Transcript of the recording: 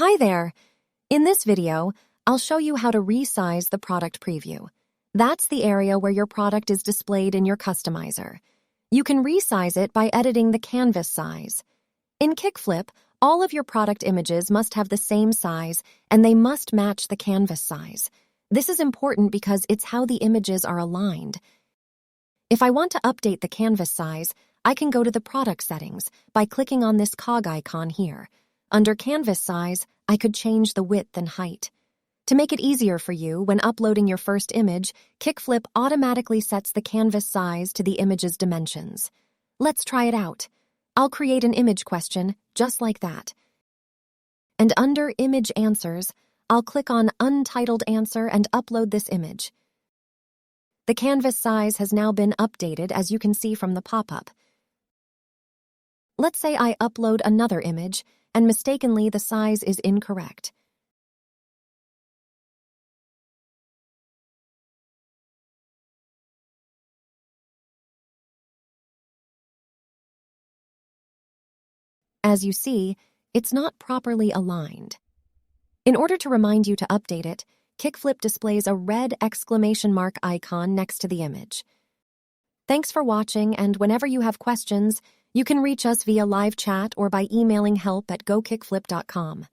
Hi there! In this video, I'll show you how to resize the product preview. That's the area where your product is displayed in your customizer. You can resize it by editing the canvas size. In Kickflip, all of your product images must have the same size and they must match the canvas size. This is important because it's how the images are aligned. If I want to update the canvas size, I can go to the product settings by clicking on this cog icon here. Under canvas size, I could change the width and height. To make it easier for you, when uploading your first image, Kickflip automatically sets the canvas size to the image's dimensions. Let's try it out. I'll create an image question, just like that. And under Image Answers, I'll click on Untitled Answer and upload this image. The canvas size has now been updated, as you can see from the pop-up. Let's say I upload another image, and mistakenly the size is incorrect. As you see, it's not properly aligned. In order to remind you to update it, Kickflip displays a red exclamation mark icon next to the image. Thanks for watching, and whenever you have questions, you can reach us via live chat or by emailing help@gokickflip.com.